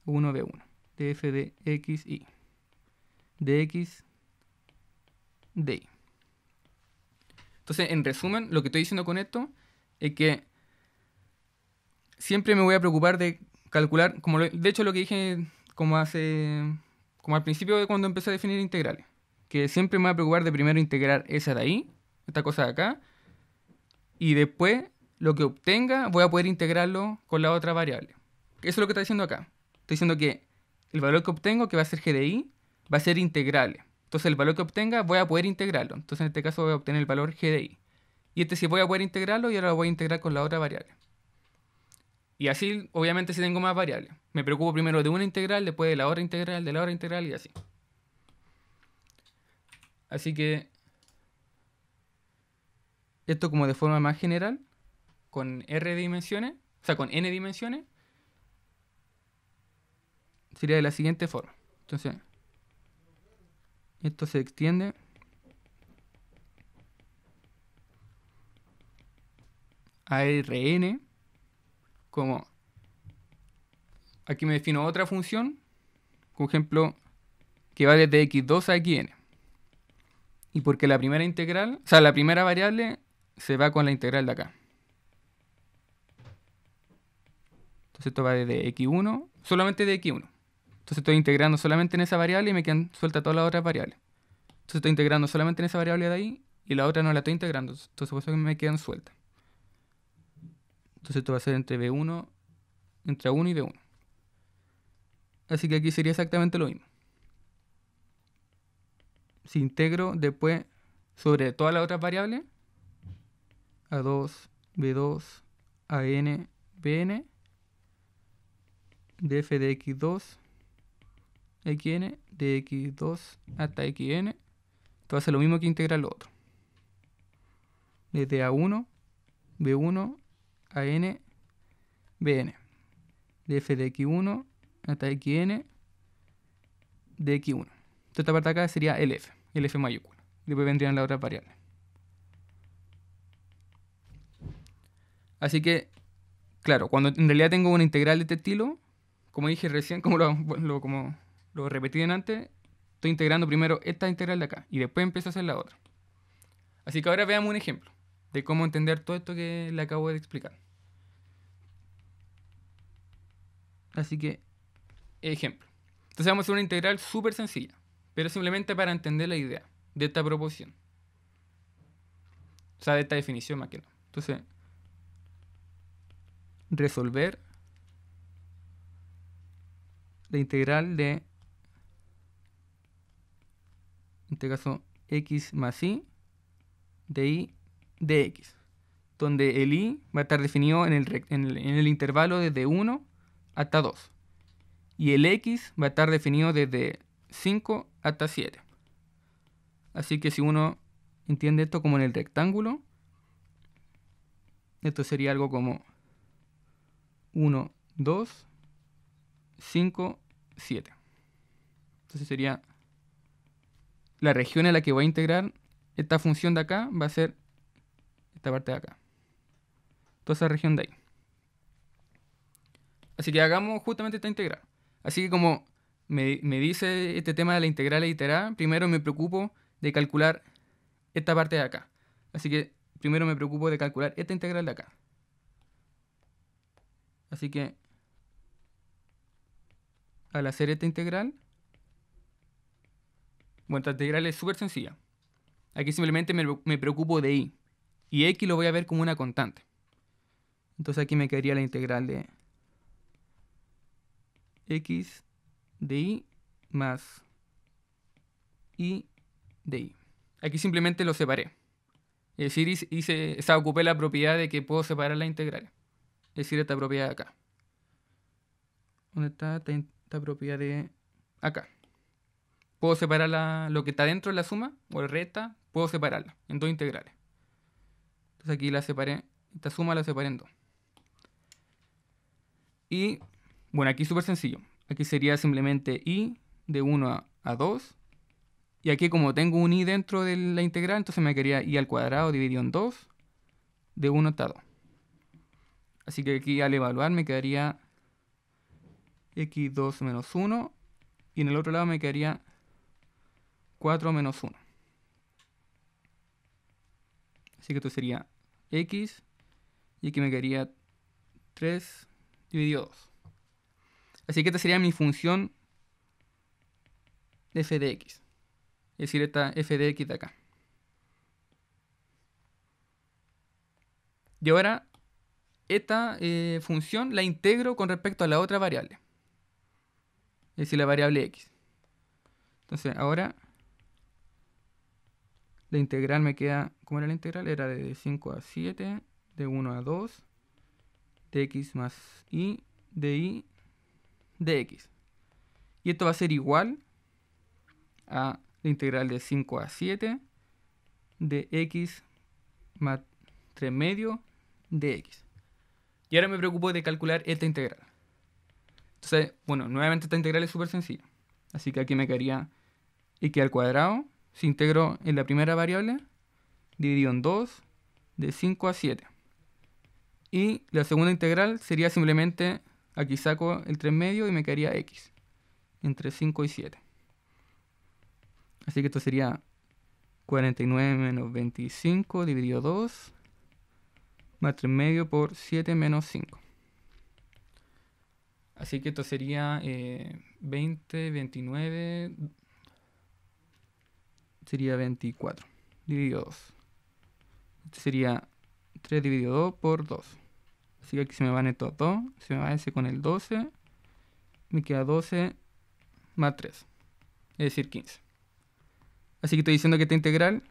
1 b1 de f de x y de x de y. Entonces, en resumen, lo que estoy diciendo con esto es que siempre me voy a preocupar de calcular, de hecho lo que dije como al principio de cuando empecé a definir integrales, que siempre me voy a preocupar de primero integrar esa de ahí, esta cosa de acá, y después lo que obtenga voy a poder integrarlo con la otra variable. Eso es lo que está diciendo acá. Estoy diciendo que el valor que obtengo, que va a ser g de y, va a ser integrable. Entonces el valor que obtenga voy a poder integrarlo. Entonces en este caso voy a obtener el valor g de y. Y este sí voy a poder integrarlo y ahora lo voy a integrar con la otra variable. Y así, obviamente, si tengo más variables. Me preocupo primero de una integral, después de la otra integral, de la otra integral y así. Así que esto como de forma más general, con r dimensiones, o sea, con n dimensiones, sería de la siguiente forma. Entonces, esto se extiende a Rn como, aquí me defino otra función, por ejemplo, que va desde x2 a xn. Y porque la primera integral, o sea, la primera variable se va con la integral de acá. Entonces esto va desde x1, solamente de x1. Entonces estoy integrando solamente en esa variable y me quedan sueltas todas las otras variables. Entonces estoy integrando solamente en esa variable de ahí y la otra no la estoy integrando. Entonces por eso me quedan sueltas. Entonces esto va a ser entre B1, entre A1 y B1. Así que aquí sería exactamente lo mismo. Si integro después sobre todas las otras variables, A2, B2, AN, BN, de f de x2, xn, de x2 hasta xn, esto va a ser lo mismo que integrar lo otro. Desde A1, B1, AN, BN, de f de x1 hasta xn, de x1. Esta parte de acá sería el f mayúscula. Después vendrían las otras variables. Así que, claro, cuando en realidad tengo una integral de este estilo, como dije recién, como lo repetí en antes, estoy integrando primero esta integral de acá y después empiezo a hacer la otra. Así que ahora veamos un ejemplo de cómo entender todo esto que le acabo de explicar. Así que, ejemplo. Entonces vamos a hacer una integral súper sencilla, pero simplemente para entender la idea de esta proposición. O sea, de esta definición más que nada. Entonces, resolver la integral de, en este caso, x más y de y de x, donde el y va a estar definido en el intervalo desde 1 hasta 2 y el x va a estar definido desde 5 hasta 7. Así que si uno entiende esto como en el rectángulo, esto sería algo como 1, 2, 5, 7. Entonces sería la región en la que voy a integrar esta función de acá va a ser esta parte de acá. Toda esa región de ahí. Así que hagamos justamente esta integral. Así que como me dice este tema de la integral iterada, primero me preocupo de calcular esta parte de acá. Así que primero me preocupo de calcular esta integral de acá. Así que al hacer esta integral, bueno, esta integral es súper sencilla. Aquí simplemente me preocupo de y. Y x lo voy a ver como una constante. Entonces aquí me quedaría la integral de x de y más y de y. Aquí simplemente lo separé. Es decir, ocupé la propiedad de que puedo separar las integrales. Es decir, esta propiedad de acá. ¿Dónde está esta propiedad de acá? Puedo separar lo que está dentro de la suma, o la recta, puedo separarla en dos integrales. Entonces aquí la separé, esta suma la separé en dos. Y, bueno, aquí es súper sencillo. Aquí sería simplemente y de 1 a 2. Y aquí como tengo un y dentro de la integral, entonces me quedaría y al cuadrado dividido en 2, de 1 hasta 2. Así que aquí al evaluar me quedaría x2 menos 1. Y en el otro lado me quedaría 4 menos 1. Así que esto sería x. Y aquí me quedaría 3 dividido 2. Así que esta sería mi función f de x. Es decir, esta f de x de acá. Y ahora, esta función la integro con respecto a la otra variable. Es decir, la variable x. Entonces, ahora la integral me queda... ¿Cómo era la integral? Era de 5 a 7, de 1 a 2, de x más y de x. Y esto va a ser igual a la integral de 5 a 7 de x más 3 medios de x. Y ahora me preocupo de calcular esta integral. Entonces, bueno, nuevamente esta integral es súper sencilla. Así que aquí me quedaría x al cuadrado, si integro en la primera variable, dividido en 2, de 5 a 7. Y la segunda integral sería simplemente, aquí saco el 3 medio y me quedaría x, entre 5 y 7. Así que esto sería 49 menos 25 dividido 2, más 3 medio por 7 menos 5. Así que esto sería 20, 29, sería 24 dividido 2. Esto sería 3 dividido 2 por 2. Así que aquí se me van estos 2, se me va ese con el 12, me queda 12 más 3, es decir 15. Así que estoy diciendo que esta integral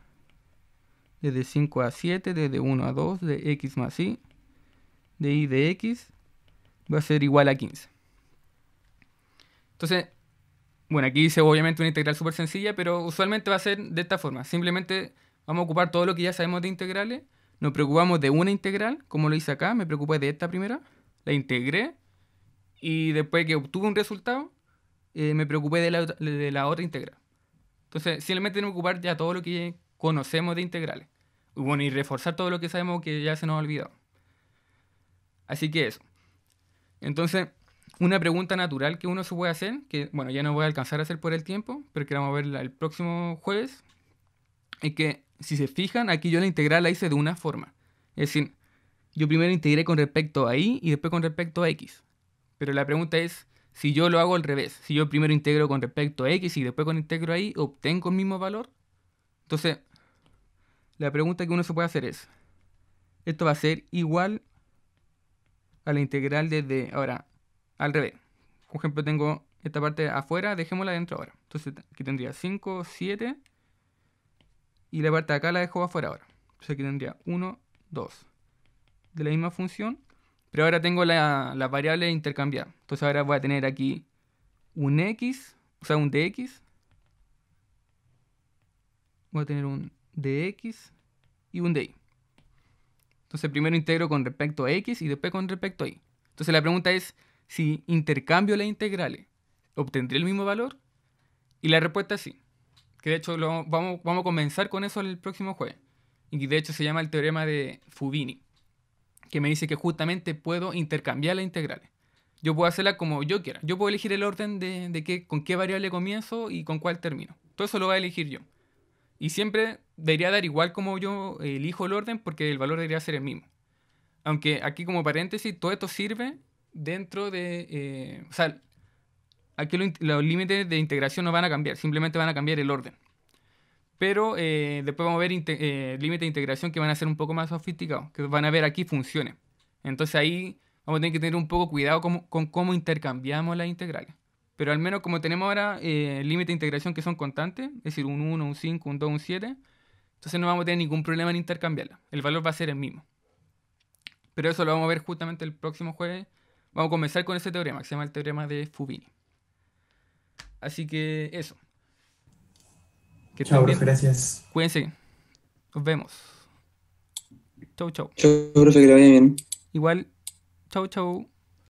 es de 5 a 7, desde 1 a 2, de x más y, de y de x, va a ser igual a 15. Entonces, bueno, aquí dice obviamente una integral súper sencilla, pero usualmente va a ser de esta forma. Simplemente vamos a ocupar todo lo que ya sabemos de integrales. Nos preocupamos de una integral, como lo hice acá, me preocupé de esta primera, la integré, y después que obtuve un resultado, me preocupé de la otra integral. Entonces, simplemente tenemos que ocupar ya todo lo que conocemos de integrales. Y bueno, y reforzar todo lo que sabemos que ya se nos ha olvidado. Así que eso. Entonces, una pregunta natural que uno se puede hacer, que bueno, ya no voy a alcanzar a hacer por el tiempo, pero que vamos a ver el próximo jueves, es que si se fijan, aquí yo la integral la hice de una forma. Es decir, yo primero integré con respecto a y después con respecto a x. Pero la pregunta es, si yo lo hago al revés, si yo primero integro con respecto a x y después con integro a y, ¿obtengo el mismo valor? Entonces, la pregunta que uno se puede hacer es, esto va a ser igual a la integral desde, ahora, al revés. Por ejemplo, tengo esta parte afuera, dejémosla dentro ahora. Entonces, aquí tendría 5, 7, y la parte de acá la dejo afuera ahora. Entonces aquí tendría 1, 2. De la misma función, pero ahora tengo las variables intercambiadas. Entonces ahora voy a tener aquí un x, o sea, un dx. Voy a tener un dx y un dy. Entonces primero integro con respecto a x y después con respecto a y. Entonces la pregunta es, si intercambio las integrales, ¿obtendré el mismo valor? Y la respuesta es sí. Que de hecho vamos a comenzar con eso el próximo jueves. Y que de hecho se llama el teorema de Fubini, que me dice que justamente puedo intercambiar las integrales. Yo puedo hacerla como yo quiera. Yo puedo elegir el orden con qué variable comienzo y con cuál termino. Todo eso lo voy a elegir yo. Y siempre debería dar igual como yo elijo el orden porque el valor debería ser el mismo. Aunque aquí como paréntesis, todo esto sirve dentro de... o sea, aquí los límites de integración no van a cambiar, simplemente van a cambiar el orden. Pero después vamos a ver límites de integración que van a ser un poco más sofisticados, que van a ver aquí funciones. Entonces ahí vamos a tener que tener un poco cuidado con cómo intercambiamos las integrales. Pero al menos como tenemos ahora límites de integración que son constantes, es decir, un 1, un 5, un 2, un 7, entonces no vamos a tener ningún problema en intercambiarlas. El valor va a ser el mismo. Pero eso lo vamos a ver justamente el próximo jueves. Vamos a comenzar con ese teorema, que se llama el teorema de Fubini. Así que eso. Que Chao, estén profe, bien. gracias. Cuídense. Nos vemos. Chau, chau. Chao, profe, que le vaya bien. Igual. Chau, chau.